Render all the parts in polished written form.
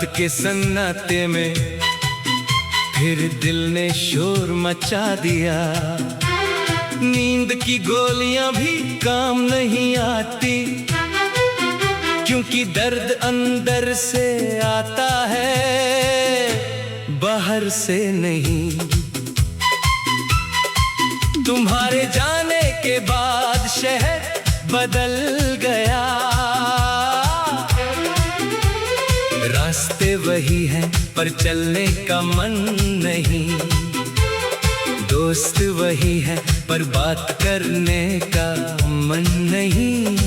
रात के सन्नाटे में फिर दिल ने शोर मचा दिया। नींद की गोलियां भी काम नहीं आती, क्योंकि दर्द अंदर से आता है, बाहर से नहीं। तुम्हारे जाने के बाद शहर बदल गया, रास्ते वही हैं पर चलने का मन नहीं। दोस्त वही है पर बात करने का मन नहीं।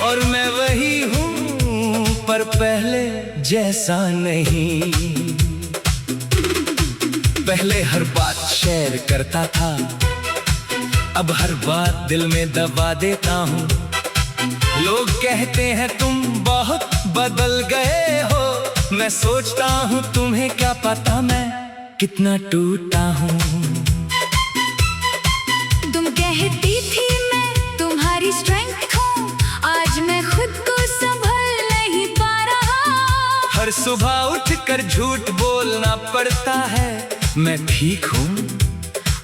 और मैं वही हूँ पर पहले जैसा नहीं। पहले हर बात शेयर करता था, अब हर बात दिल में दबा देता हूँ। लोग कहते हैं तुम बहुत बदल गए हो, मैं सोचता हूँ तुम्हें क्या पता मैं कितना टूटा हूँ। तुम कहती थी मैं तुम्हारी स्ट्रेंथ हूँ, आज मैं खुद को संभल नहीं पा रहा। हर सुबह उठकर झूठ बोलना पड़ता है, मैं ठीक हूँ।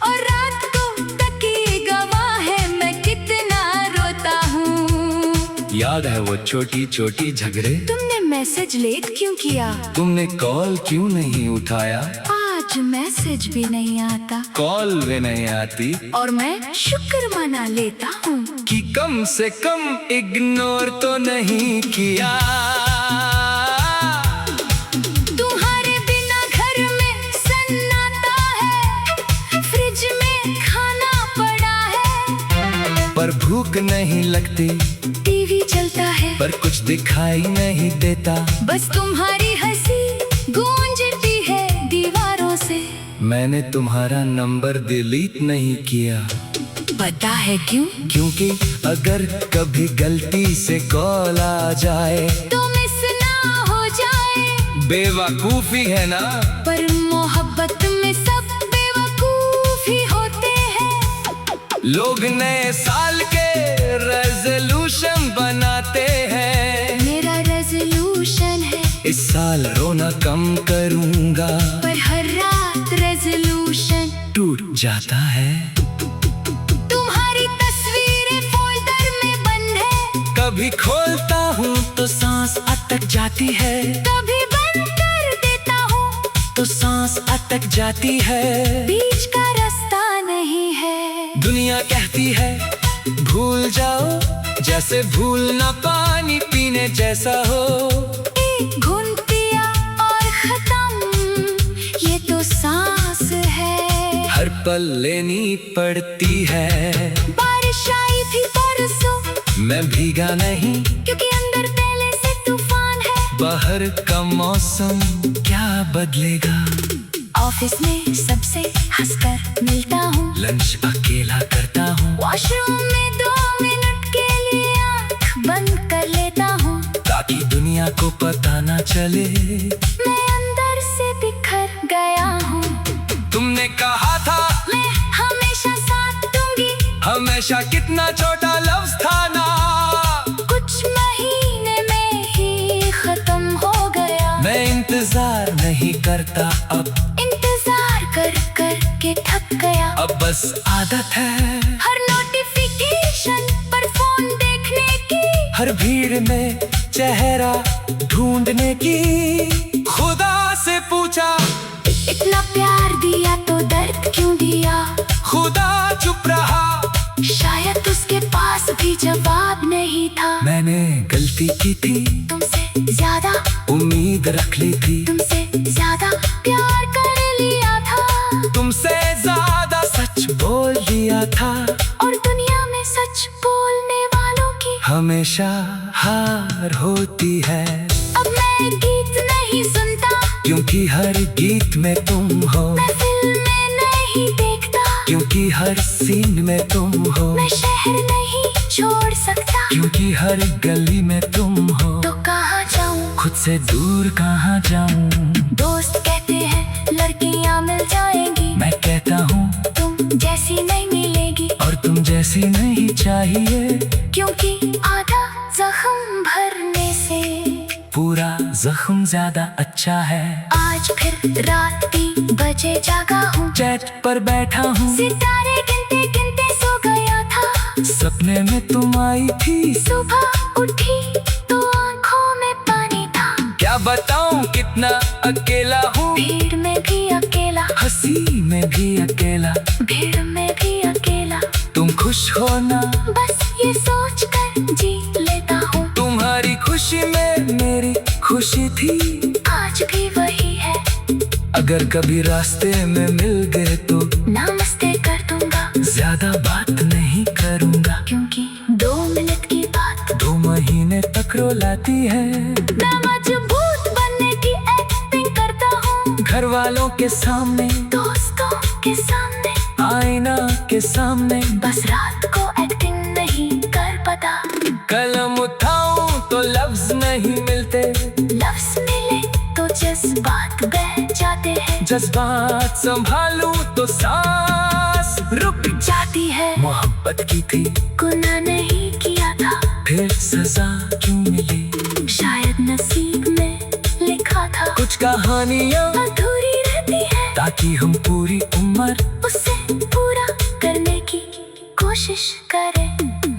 और रात को तकिए गवाह है मैं कितना रोता हूँ। याद है वो छोटी छोटी झगड़े? तुमने मैसेज लेट क्यों किया? तुमने कॉल क्यों नहीं उठाया? आज मैसेज भी नहीं आता, कॉल भी नहीं आती, और मैं शुक्र मना लेता हूँ कि कम से कम इग्नोर तो नहीं किया। तुम्हारे बिना घर में सन्नाटा है, फ्रिज में खाना पड़ा है, पर भूख नहीं लगती, टीवी चलता है पर कुछ दिखाई नहीं देता। बस तुम्हारी हंसी गूंजती है दीवारों से। मैंने तुम्हारा नंबर डिलीट नहीं किया। पता है क्यों? क्योंकि अगर कभी गलती से कॉल आ जाए तो मिस ना हो जाए। बेवकूफी है ना, पर मोहब्बत में सब बेवकूफ ही होते हैं। लोग नए साल के रेजोल्यूशन बनाते हैं। मेरा रेजोल्यूशन है इस साल रोना कम करूंगा, पर हर रात रेजोल्यूशन टूट जाता है। तुम्हारी तस्वीरें फोल्डर में बंद है, कभी खोलता हूँ तो सांस अटक जाती है, कभी बंद कर देता हूँ तो सांस अटक जाती है। बीच का रास्ता नहीं है। दुनिया कहती है भूल जाओ, जैसे भूलना पानी पीने जैसा हो। एक घुंट पिया और खत्म, ये तो सांस है। हर पल लेनी पड़ती है। बारिश आई थी परसों, मैं भीगा नहीं, क्योंकि अंदर पहले से तूफान है। बाहर का मौसम क्या बदलेगा। ऑफिस में सबसे हंसकर मिलता हूँ, लंच अकेला करता हूँ, वॉशरूम में 2 मिनट के लिए आँख बंद कर लेता हूँ, ताकि दुनिया को पता ना चले मैं अंदर से बिखर गया हूँ। तुमने कहा था मैं हमेशा साथ दूंगी, हमेशा कितना छोटा लफ्ज था ना। कुछ महीने में ही खत्म हो गया। मैं इंतजार नहीं करता अब, इंतजार कर कर के थक गया। अब बस आदत है हर नोटिफिकेशन पर फोन देखने की, हर भीड़ में चेहरा ढूंढने की। खुदा से पूछा इतना प्यार दिया तो दर्द क्यों दिया। खुदा चुप रहा, शायद उसके पास भी जवाब नहीं था। मैंने गलती की थी, तुमसे ज्यादा उम्मीद रख ली थी, तुमसे ज्यादा प्यार कर लिया था, तुमसे ज्यादा सच बोल दिया था। और दुनिया में सच बोलने वालों की हमेशा हार होती है। अब मैं गीत नहीं सुनता, क्योंकि हर गीत में तुम हो। मैं फिल्में नहीं देखता, क्योंकि हर सीन में तुम हो। मैं शहर नहीं छोड़ सकता, क्योंकि हर गली में तुम हो। तो कहाँ जाऊँ, खुद से दूर कहाँ जाऊँ। दोस्त कहते हैं लड़कियाँ मिल जाएंगी, मैं कहता हूँ तुम जैसी नहीं मिलेगी। और तुम जैसी नहीं चाहिए। क्योंकि आधा जख्म भरने से पूरा जख्म ज्यादा अच्छा है। आज फिर रात 3 बजे जागा हूँ, चैट पर बैठा हूँ, सितारे गिनते गिनते सो गया था। सपने में तुम आई थी, सुबह उठी तो आंखों में पानी था। क्या बताऊं कितना अकेला हूँ, भीड़ में भी अकेला, हंसी में भी अकेला। भीड़ में भी अकेला, तुम खुश हो ना, बस ये सोच कर जी लेता हूँ। तुम्हारी खुशी में मेरी खुशी थी, आज भी वही है। अगर कभी रास्ते में मिल गए तो नमस्ते कर दूंगा, ज्यादा बात नहीं करूंगा, क्योंकि 2 मिनट की बात 2 महीने तक रुलाती है। मैं मजबूत बनने की एक्टिंग करता हूँ, घर वालों के सामने, दोस्तों के सामने, आईना के सामने। बस रात को एक्टिंग नहीं कर पाता। कलम उठाऊं तो लफ्ज नहीं मिलते, लफ्ज मिले तो जज्बात बह जाते हैं। जज्बात संभालूं तो सांस रुक जाती है। मोहब्बत की थी, गुनाह नहीं किया था, फिर सजा क्यों मिली? शायद नसीब में लिखा था। कुछ कहानियाँ अधूरी रहती है, ताकि हम पूरी उम्र उसे पूरा करने की कोशिश करें।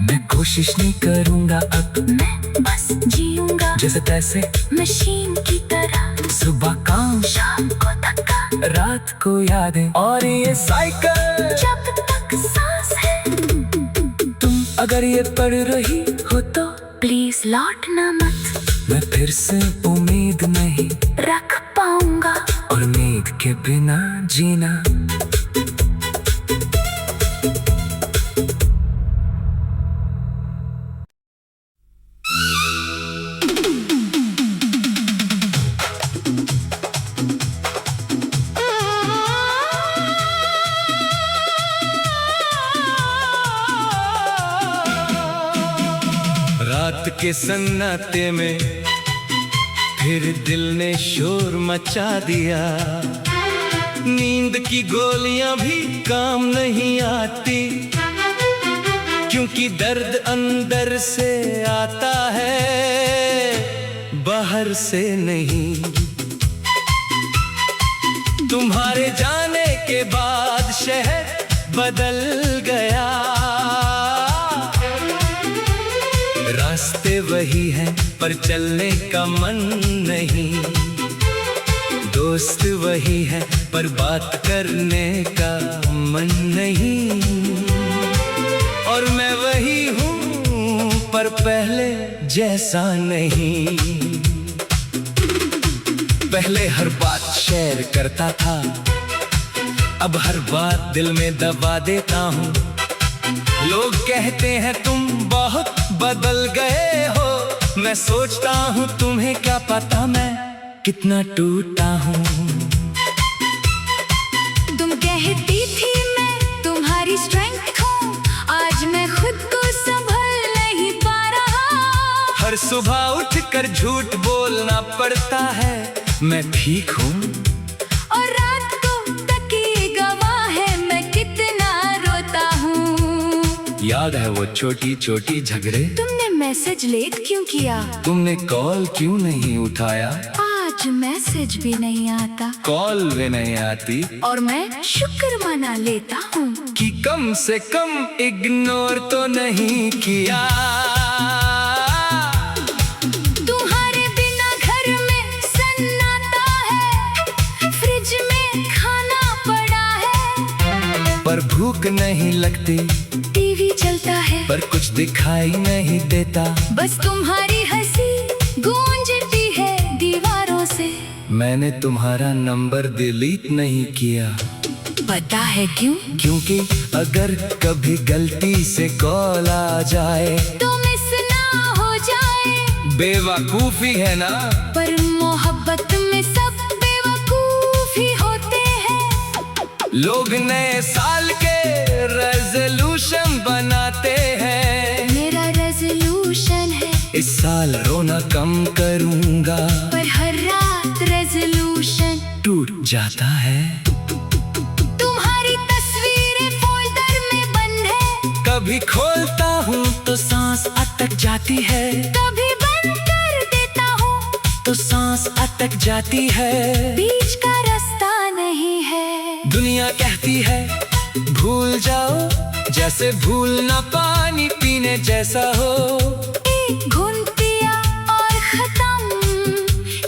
मैं कोशिश नहीं करूँगा अब, मैं बस जीऊंगा जैसे तैसे मशीन की तरह। सुबह काम, शाम को थका, रात को यादें, और ये साइकिल। जब तक सांस है तुम अगर ये पढ़ रही हो तो प्लीज लौटना मत, मैं फिर से उम्मीद नहीं रख पाऊंगा। और उम्मीद के बिना जीना। रात के सन्नाटे में फिर दिल ने शोर मचा दिया। नींद की गोलियां भी काम नहीं आती, क्योंकि दर्द अंदर से आता है, बाहर से नहीं। तुम्हारे जाने के बाद शहर बदल गया, रास्ते वही हैं पर चलने का मन नहीं। दोस्त वही है पर बात करने का मन नहीं। और मैं वही हूँ पर पहले जैसा नहीं। पहले हर बात शेयर करता था, अब हर बात दिल में दबा देता हूँ। लोग कहते हैं तुम बहुत बदल गए हो, मैं सोचता हूँ तुम्हें क्या पता मैं कितना टूटा हूँ। तुम कहती थी मैं तुम्हारी स्ट्रेंथ हूँ, आज मैं खुद को संभल नहीं पा रहा। हर सुबह उठकर झूठ बोलना पड़ता है, मैं ठीक हूँ। और रात को तकिए गवाह है मैं कितना रोता हूँ। याद है वो छोटी छोटी झगड़े? तुमने मैसेज लेट क्यों किया? तुमने कॉल क्यों नहीं उठाया? आज मैसेज भी नहीं आता, कॉल भी नहीं आती, और मैं शुक्र मना लेता हूँ कि कम से कम इग्नोर तो नहीं किया। तुम्हारे बिना घर में सन्नाटा है, फ्रिज में खाना पड़ा है, पर भूख नहीं लगती, टीवी चलता है, पर कुछ दिखाई नहीं देता। बस तुम्हारी हंसी गूंजती है दीवारों से। मैंने तुम्हारा नंबर डिलीट नहीं किया। पता है क्यों? क्योंकि अगर कभी गलती से कॉल आ जाए तो मिस ना हो जाए। बेवकूफी है ना? पर मोहब्बत में सब बेवकूफ ही होते हैं। लोग नए साल के रेजोल्यूशन बनाते हैं। मेरा रेजोल्यूशन है इस साल रोना कम करूंगा, पर हर रात रेजोल्यूशन टूट जाता है। तुम्हारी तस्वीरें फोल्डर में बंद है, कभी खोलता हूँ तो सांस अटक जाती है। कभी बंद कर देता हूँ तो सांस अटक जाती है। बीच का रास्ता नहीं है। दुनिया कहती है भूल जाओ, जैसे भूलना पानी पीने जैसा हो। एक घूंट पिया और खत्म,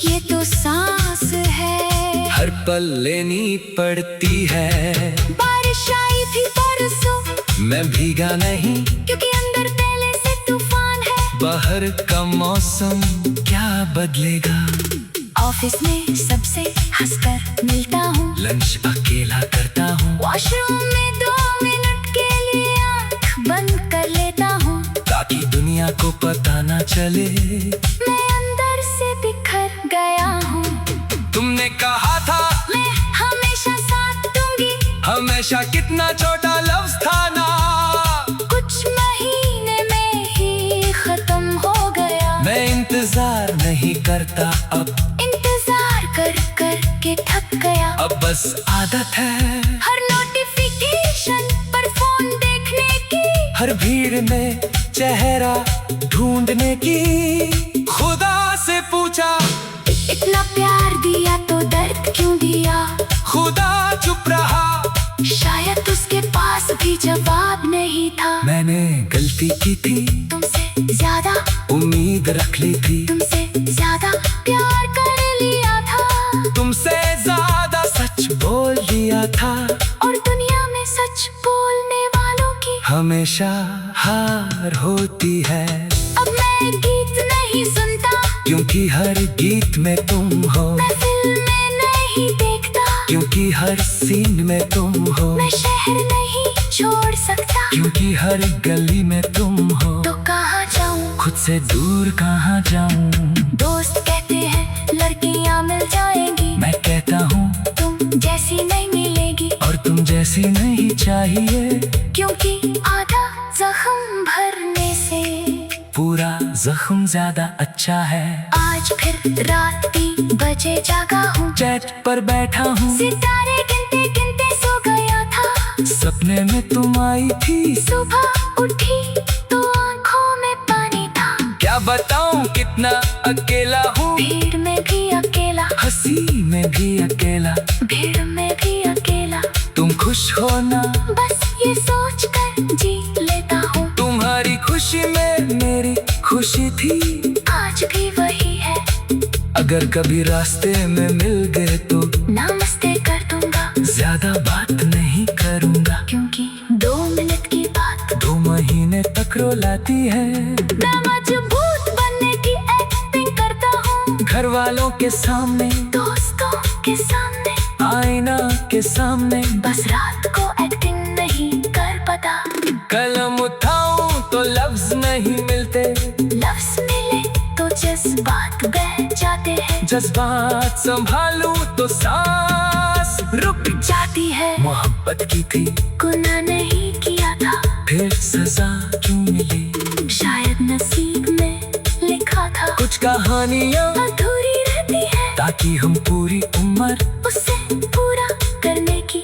ये तो सांस है। हर पल लेनी पड़ती है। बारिश आई थी परसों, मैं भीगा नहीं क्योंकि अंदर पहले से तूफान है। बाहर का मौसम क्या बदलेगा। ऑफिस में सबसे हंसकर मिलता हूँ। लंच अकेला करता हूँ। वॉशरूम में 2 मिनट के लिए आँख बंद कर लेता हूँ, ताकि दुनिया को पता ना चले मैं अंदर से बिखर गया हूँ। तुमने कहा था मैं हमेशा साथ दूंगी, हमेशा कितना छोटा लफ्ज था ना। कुछ महीने में ही खत्म हो गया। मैं इंतजार नहीं करता अब, इंतजार कर कर के थक गया। अब बस आदत है हर नोटिफिकेशन पर फोन देखने की, हर भीड़ में चेहरा ढूंढने की। खुदा से पूछा इतना प्यार दिया तो दर्द क्यों दिया। खुदा चुप रहा, शायद उसके पास भी जवाब नहीं था। मैंने गलती की थी, तुमसे ज्यादा उम्मीद रख ली थी। तुमसे ज्यादा प्यार कर लिया था। तुमसे ज्यादा सच बोल दिया था। और दुनिया में सच बोलने वालों की हमेशा हार होती है। अब मैं गीत नहीं सुनता, क्योंकि हर गीत में तुम हो। मैं फिल्में नहीं देखता, क्योंकि हर सीन में तुम हो। मैं शहर नहीं छोड़ सकता, क्योंकि हर गली में तुम हो। तो कहाँ जाऊँ, खुद से दूर कहाँ जाऊँ। दोस्त कहते हैं लड़कियाँ मिल जाएंगी, मैं कहता हूँ तुम जैसी नहीं मिलेगी। और तुम जैसी नहीं चाहिए। क्योंकि आधा जख्म भरने से पूरा जख्म ज्यादा अच्छा है। आज फिर रात 3 बजे जागा हूँ। चैट पर बैठा हूँ, सितारे गिनते गिनते सो गया था। सपने में तुम आई थी। सुबह उठी तो आँखों में पानी था। क्या बताऊँ कितना अकेला हूँ। भीड़ में भी अकेला, हंसी में भी अकेला। भीड़ में भी अकेला। तुम खुश हो ना, बस ये सोच कर जी लेता हूँ। तुम्हारी खुशी में मेरी खुशी थी। आज भी वही है। अगर कभी रास्ते में मिल गए तो नमस्ते कर दूंगा, ज्यादा बात नहीं करूँगा। क्योंकि 2 मिनट की बात 2 महीने तक रुलाती है। मैं मजबूत बनने की एक्टिंग करता हूँ। घर वालों के सामने, दोस्तों के सामने, आईना के सामने। बस रात को एक्टिंग नहीं कर पाता। कलम उठाऊं तो लफ्ज नहीं मिलते। लफ्ज मिले तो जज्बात बह जाते हैं। जज्बात संभालूं तो सांस रुक जाती है। मोहब्बत की थी, गुनाह नहीं किया था, फिर सजा क्यों मिली। शायद नसीब में लिखा था। कुछ कहानियाँ अधूरी रहती है, ताकि हम पूरी उम्र उसे पूरा करने की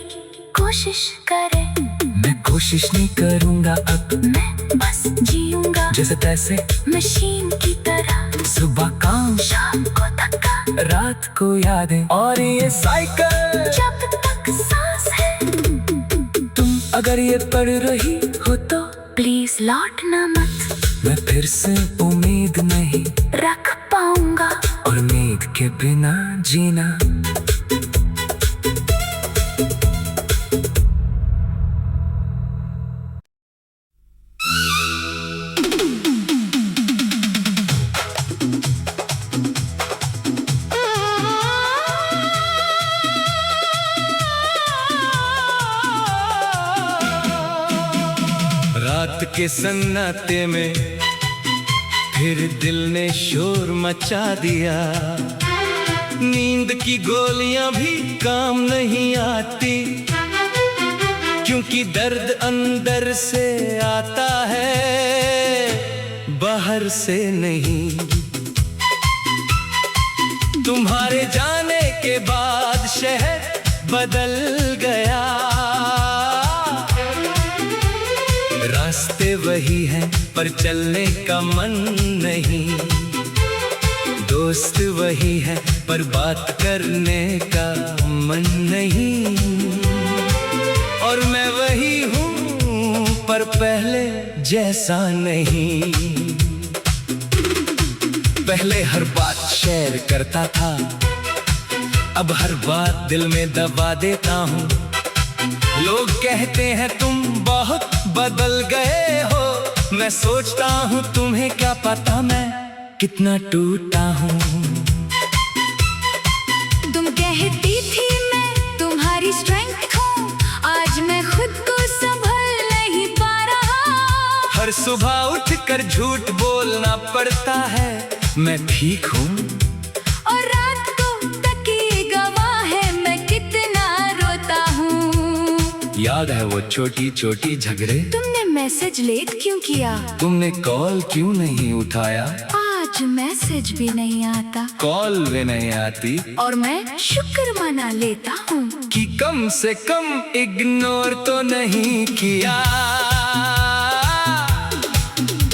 कोशिश करें। मैं कोशिश नहीं करूँगा अब, मैं बस जीऊंगा जैसे तैसे मशीन की तरह। सुबह काम, शाम को थका, रात को यादें, और ये साइकिल जब तक सांस है। तुम अगर ये पढ़ रही हो तो प्लीज लौटना मत, मैं फिर से उम्मीद नहीं रख पाऊंगा। और उम्मीद के बिना जीना। रात के सन्नाटे में फिर दिल ने शोर मचा दिया। नींद की गोलियां भी काम नहीं आती, क्योंकि दर्द अंदर से आता है, बाहर से नहीं। तुम्हारे जाने के बाद शहर बदल गया। रास्ते वही हैं पर चलने का मन नहीं। दोस्त वही है पर बात करने का मन नहीं, और मैं वही हूँ पर पहले जैसा नहीं। पहले हर बात शेयर करता था, अब हर बात दिल में दबा देता हूँ। लोग कहते हैं तुम बहुत बदल गए हो, मैं सोचता हूँ तुम्हें क्या पता मैं कितना टूटा हूँ। तुम कहती थी मैं तुम्हारी स्ट्रेंथ हूँ, आज मैं खुद को संभल नहीं पा रहा। हर सुबह उठकर झूठ बोलना पड़ता है, मैं ठीक हूँ। और रात को तकिए गवाह है मैं कितना रोता हूँ। याद है वो छोटी छोटी झगड़े? तुमने मैसेज लेट क्यों किया? तुमने कॉल क्यों नहीं उठाया? आज मैसेज भी नहीं आता, कॉल भी नहीं आती, और मैं शुक्र मना लेता हूँ कि कम से कम इग्नोर तो नहीं किया।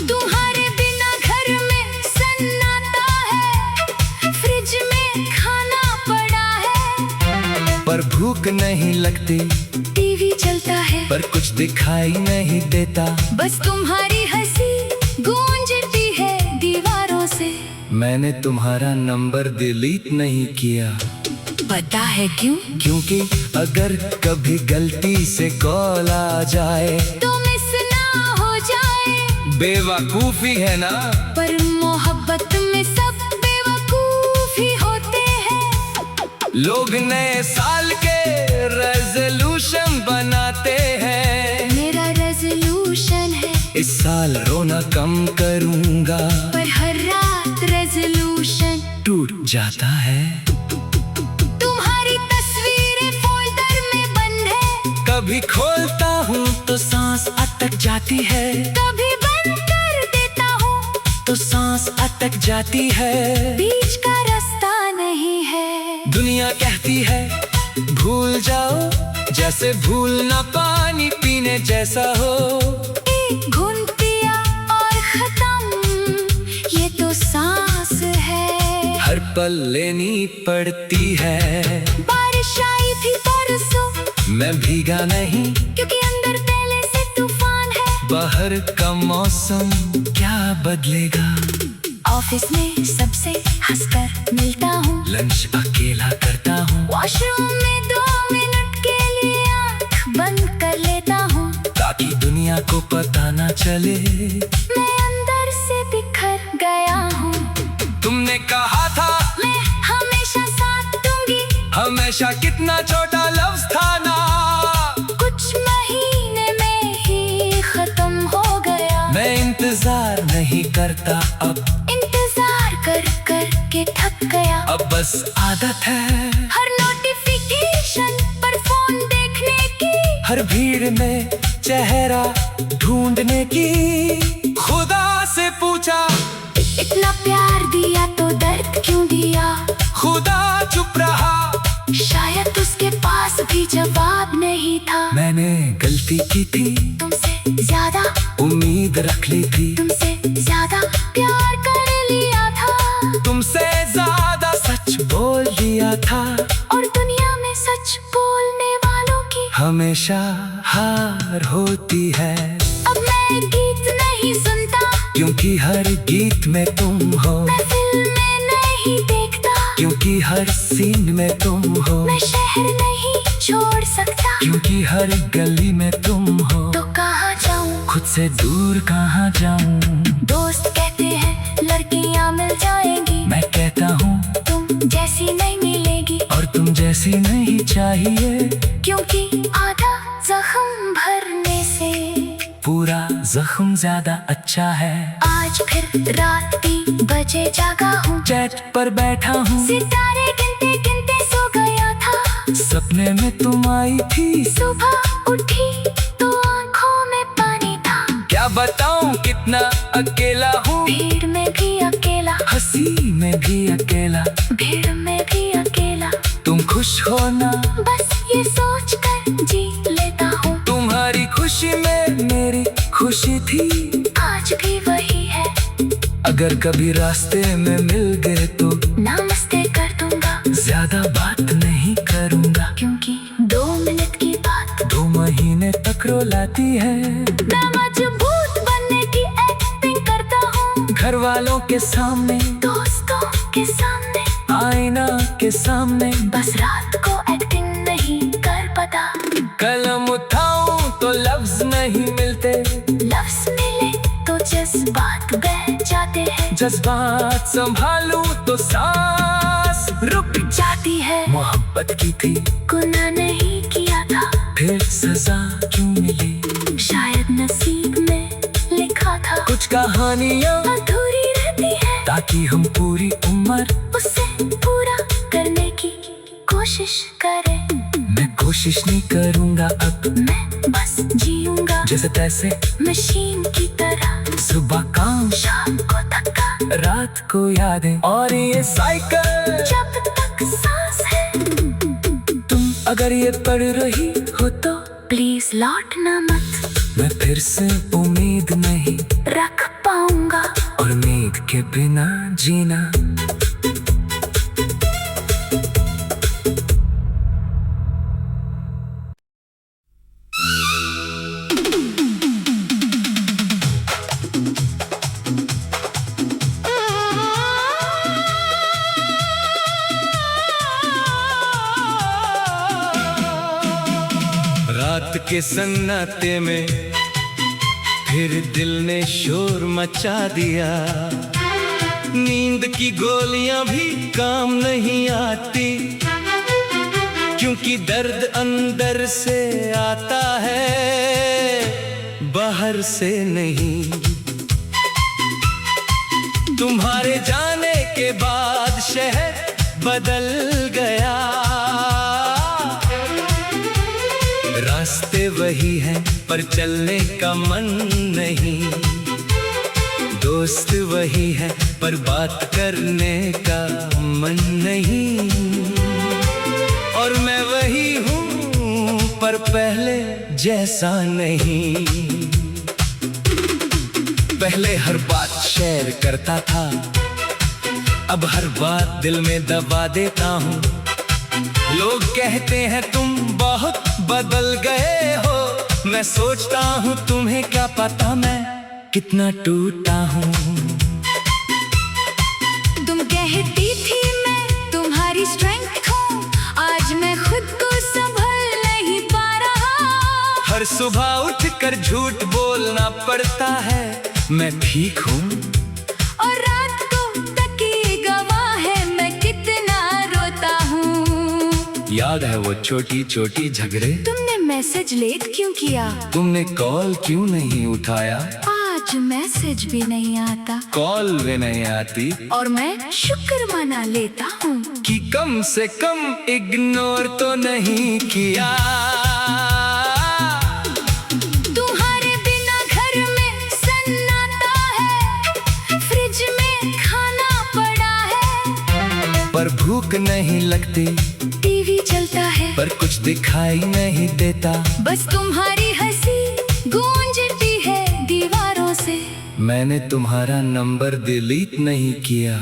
तुम्हारे बिना घर में सन्नाटा है, फ्रिज में खाना पड़ा है, पर भूख नहीं लगती, टीवी चलता है पर कुछ दिखाई नहीं देता। बस तुम्हारी हंसी गूंजती है दीवारों से। मैंने तुम्हारा नंबर डिलीट नहीं किया। पता है क्यों? क्योंकि अगर कभी गलती से कॉल आ जाए तो मिस ना हो जाए। बेवकूफी है ना? पर मोहब्बत में सब बेवकूफ ही होते हैं। लोग नए साल के रेजोल्यूशन बनाते हैं, मेरा रेजोल्यूशन है इस साल रोना कम करूंगा, पर हर रात रेजोल्यूशन टूट जाता है। तुम्हारी तस्वीरें फोल्डर में बंद है, कभी खोलता हूँ तो सांस अटक जाती है, कभी बंद कर देता हूँ तो सांस अटक जाती है। बीच का रास्ता नहीं है। दुनिया कहती है भूल जाओ, जैसे भूलना पानी पीने जैसा हो। एक घूंट पिया और खत्म, ये तो सांस है। हर पल लेनी पड़ती है। बारिश आई थी परसों, मैं भीगा नहीं क्योंकि अंदर पहले से तूफान है। बाहर का मौसम क्या बदलेगा। ऑफिस में सबसे हंसकर मिलता हूँ, लंच अकेला करता हूँ, वॉशरूम में 2 मिनट के लिए आँख बंद कर लेता हूँ, ताकि दुनिया को पता ना चले मैं अंदर से बिखर गया हूँ। तुमने कहा था मैं हमेशा साथ दूंगी, हमेशा कितना छोटा लफ्ज था ना। कुछ महीने में ही खत्म हो गया। मैं इंतजार नहीं करता अब, इंतजार कर कर के थक गया। अब बस आदत है हर नोटिफिकेशन पर फोन देखने की, हर भीड़ में चेहरा ढूंढने की। खुदा से पूछा इतना प्यार दिया तो दर्द क्यों दिया। खुदा चुप रहा, शायद उसके पास भी जवाब नहीं था। मैंने गलती की थी, तुमसे ज्यादा उम्मीद रख ली थी, तुमसे ज्यादा प्यार कर लिया था, तुमसे ज्यादा सच बोल दिया था। और दुनिया में सच बोलने वालों की हमेशा हार होती है। अब मैं गीत नहीं सुनता, क्योंकि हर गीत में तुम हो। मैं फिल्में नहीं देखता, क्योंकि हर सीन में तुम हो। मैं शहर नहीं छोड़ सकता, क्योंकि हर गली में तुम हो। तो कहाँ जाऊँ, खुद से दूर कहाँ जाऊँ। दोस्त कहते हैं लड़कियाँ मिल जाएंगी, मैं कहता हूँ तुम जैसी नहीं मिलेगी, और तुम जैसी नहीं चाहिए। क्योंकि आधा जख्म भरने से पूरा जख्म ज्यादा अच्छा है। आज फिर रात 3 बजे जागा हूँ, चैट पर बैठा हूँ, सितारे गिनते गिनते सो गया था। सपने में तुम आई थी, सुबह उठी तो आंखों में पानी था। क्या बताऊँ कितना अकेला हूँ, भीड़ में भी अकेला, हंसी में भी अकेला, भीड़ में भी अकेला। तुम खुश हो ना, बस ये सोच कर जी लेता हूँ। तुम्हारी खुशी में मेरी खुशी थी, आज भी वही है। अगर कभी रास्ते में मिल गए तो आईना के सामने, बस रात को एक्टिंग नहीं कर पाता। कलम उठाऊं तो लफ्ज नहीं मिलते, लफ्ज मिले तो जज्बात बह जाते हैं। जज्बात संभालूं तो सांस रुक जाती है। मोहब्बत की थी, गुनाह नहीं किया था, फिर सजा क्यों मिली? शायद नसीब में लिखा था। कुछ कहानियाँ अधूरी रहती है, ताकि हम पूरी उम्र उसे पूरा करने की कोशिश करें। मैं कोशिश नहीं करूँगा अब, मैं बस जीऊंगा जैसे तैसे मशीन की तरह। सुबह काम, शाम को थका, रात को यादें, और ये साइकिल जब तक सांस है। तुम अगर ये पढ़ रही हो तो प्लीज लौटना मत, मैं फिर से उम्मीद नहीं रख पाऊंगा। और उम्मीद के बिना जीना। रात के सन्नाटे में फिर दिल ने शोर मचा दिया। नींद की गोलियां भी काम नहीं आती, क्योंकि दर्द अंदर से आता है, बाहर से नहीं। तुम्हारे जाने के बाद शहर बदल गया, रास्ते वही हैं पर चलने का मन नहीं। दोस्त वही है पर बात करने का मन नहीं। और मैं वही हूँ पर पहले जैसा नहीं। पहले हर बात शेयर करता था, अब हर बात दिल में दबा देता हूँ। लोग कहते हैं तुम बहुत बदल गए हो, मैं सोचता हूँ तुम्हें क्या पता मैं कितना टूटा हूँ। तुम कहती थी मैं तुम्हारी स्ट्रेंथ हूँ, आज मैं खुद को संभल नहीं पा रहा। हर सुबह उठकर झूठ बोलना पड़ता है, मैं ठीक हूँ। और रात को तकिए गवाह है मैं कितना रोता हूँ। याद है वो छोटी छोटी झगड़े? तुमने मैसेज लेट क्यों किया? तुमने कॉल क्यों नहीं उठाया? आज मैसेज भी नहीं आता, कॉल भी नहीं आती, और मैं शुक्र मना लेता हूँ कि कम से कम इग्नोर तो नहीं किया। तुम्हारे बिना घर में सन्नाटा है, फ्रिज में खाना पड़ा है, पर भूख नहीं लगती, टीवी चलता है, पर कुछ दिखाई नहीं देता। बस तुम्हारी हंसी गूंजती है दीवारों से। मैंने तुम्हारा नंबर डिलीट नहीं किया।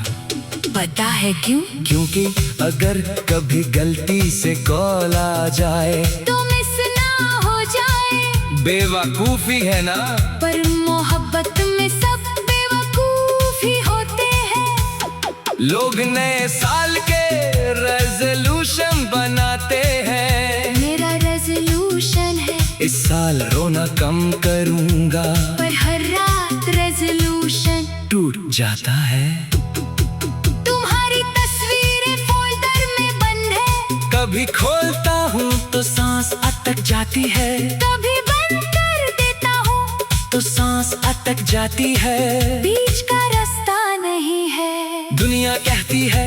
पता है क्यों? क्योंकि अगर कभी गलती से कॉल आ जाए तो मिस ना हो जाए। बेवकूफी है ना, पर मोहब्बत में सब बेवकूफ ही होते हैं। लोग नए साल के रेजोल्यूशन बनाते हैं। मेरा रेजोल्यूशन है इस साल रोना कम करूंगा, पर हर रात रेजोल्यूशन टूट जाता है। तुम्हारी तस्वीरें फोल्डर में बंद है, कभी खोलता हूँ तो सांस अटक जाती है, कभी बंद कर देता हूँ तो सांस अटक जाती है। बीच का रास्ता नहीं है। दुनिया कहती है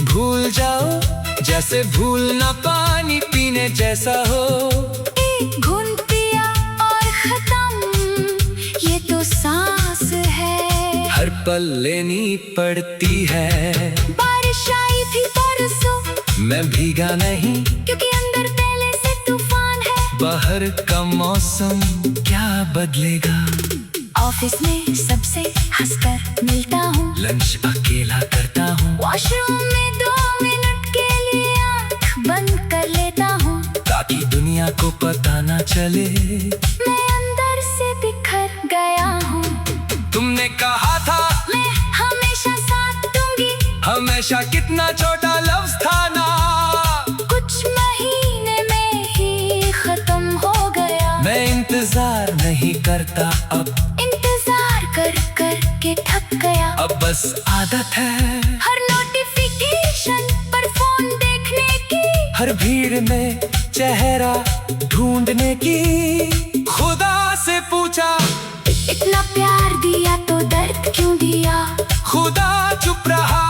भूल जाओ, जैसे भूलना पानी पीने जैसा हो। एक घूंट पिया और खत्म, ये तो सांस है। हर पल लेनी पड़ती है। बारिश आई थी परसों, मैं भीगा नहीं, क्योंकि अंदर पहले से तूफान है। बाहर का मौसम क्या बदलेगा। ऑफिस में सबसे हंसकर मिलता हूँ, लंच अकेला करता हूँ, वॉशरूम में 2 मिनट के लिए आँख बंद कर लेता हूँ, ताकि दुनिया को पता ना चले मैं अंदर से बिखर गया हूँ। तुमने कहा था मैं हमेशा साथ दूंगी, हमेशा हमेशा कितना छोटा लफ्ज था ना, कुछ महीने में ही खत्म हो गया। मैं इंतजार नहीं करता अब, इंतजार कर कर के थक गया। अब बस आदत है हर नोटिफिकेशन पर फोन देखने की, हर भीड़ में चेहरा ढूंढने की। खुदा से पूछा इतना प्यार दिया तो दर्द क्यों दिया? खुदा चुप रहा,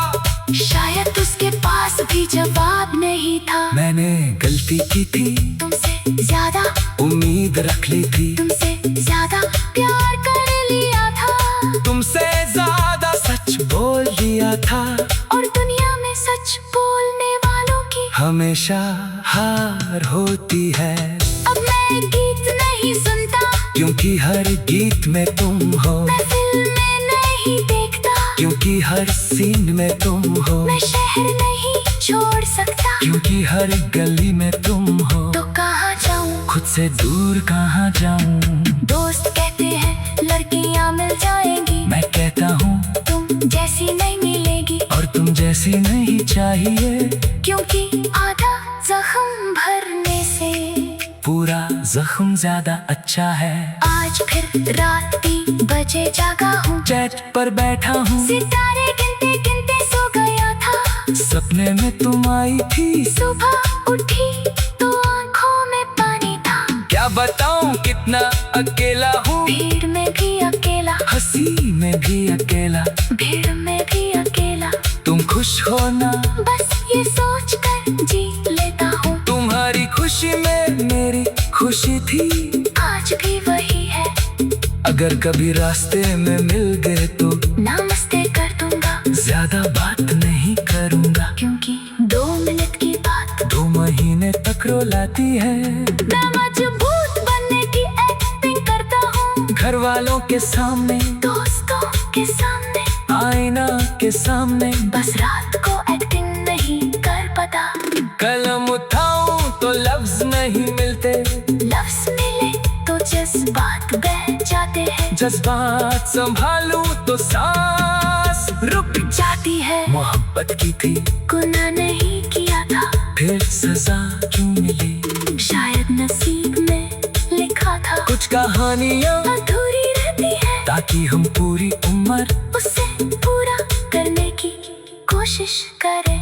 शायद उसके पास भी जवाब नहीं था। मैंने गलती की थी, तुमसे ज्यादा उम्मीद रख ली थी, तुमसे ज्यादा प्यार कर लिया था, तुमसे ज्यादा सच बोल दिया था। और दुनिया में सच बोलने वालों की हमेशा हार होती है। अब मैं गीत नहीं सुनता, क्योंकि हर गीत में तुम हो। मैं फिल्में नहीं देखता, क्योंकि हर सीन में तुम हो। मैं शहर नहीं छोड़ सकता, क्योंकि हर गली में तुम हो। तो कहाँ जाऊँ? खुद से दूर कहाँ जाऊँ? दोस्त कहते हैं लड़कियाँ मिल जाएंगी, मैं कहता हूँ तुम जैसी नहीं मिलेगी, और तुम जैसी नहीं चाहिए। क्योंकि आधा जख्म भरने से पूरा जख्म ज्यादा अच्छा है। आज फिर रात 3 बजे जागा हूँ, चैट पर बैठा हूँ, सितारे गिनते गिनते सो गया था। सपने में तुम आई थी, सुबह उठी तो आंखों में पानी था। क्या बताऊँ कितना अकेला हूँ, भीड़ में भी अकेला, हंसी में भी अकेला, भीड़ में भी अकेला। तुम खुश हो ना, बस ये सोच कर जी लेता हूँ। तुम्हारी खुशी में मेरी खुशी थी, आज भी वही है। अगर कभी रास्ते में मिल गए तो नमस्ते कर दूंगा, ज्यादा बात नहीं करूँगा। क्योंकि 2 मिनट की बात 2 महीने तक रुलाती है। मैं मजबूत बनने की एक्टिंग करता हूँ, घर वालों के सामने, दोस्तों के सामने, आईना के सामने। बस रात को एक्टिंग नहीं कर पाता। कलम उठाऊं तो लफ्ज नहीं मिलते, लफ्ज मिले तो जज्बात बह जाते हैं, जज्बात संभालूं तो सांस रुक जाती है। मोहब्बत की थी, गुनाह नहीं किया था, फिर सजा क्यों मिली? शायद नसीब में लिखा था। कुछ कहानियाँ अधूरी रहती है, ताकि हम पूरी उम्र उसे पूरा करने की कोशिश करें।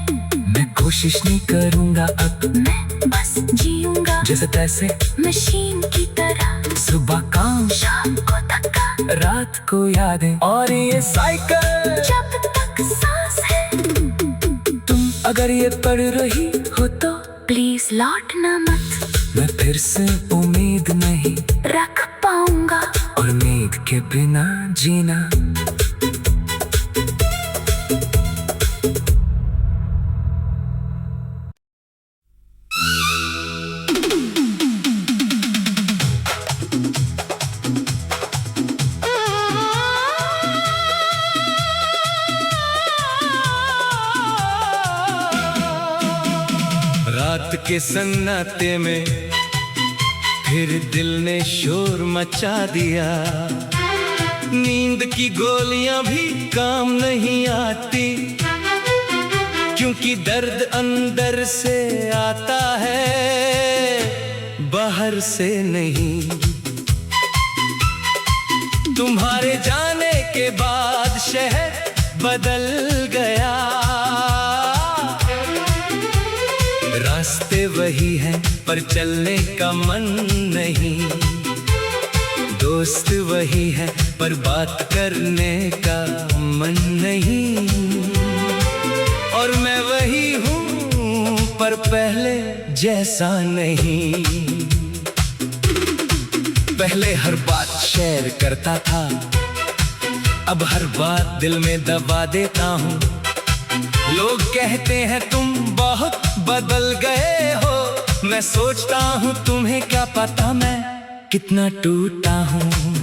मैं कोशिश नहीं करूँगा अब, मैं बस जीऊंगा जैसे तैसे मशीन की तरह। सुबह काम, शाम को थका, रात को यादें, और ये साइकिल जब तक सांस है। तुम अगर ये पढ़ रही हो तो प्लीज लौटना मत, मैं फिर से उम्मीद नहीं रख पाऊंगा। और उम्मीद के बिना जीना। रात के सन्नाटे में फिर दिल ने शोर मचा दिया। नींद की गोलियां भी काम नहीं आती, क्योंकि दर्द अंदर से आता है, बाहर से नहीं। तुम्हारे जाने के बाद शहर बदल गया, रास्ते वही हैं पर चलने का मन नहीं। दोस्त वही है पर बात करने का मन नहीं। और मैं वही हूँ पर पहले जैसा नहीं। पहले हर बात शेयर करता था, अब हर बात दिल में दबा देता हूँ। लोग कहते हैं तुम बहुत बदल गए हो, मैं सोचता हूँ तुम्हें क्या पता मैं कितना टूटा हूँ।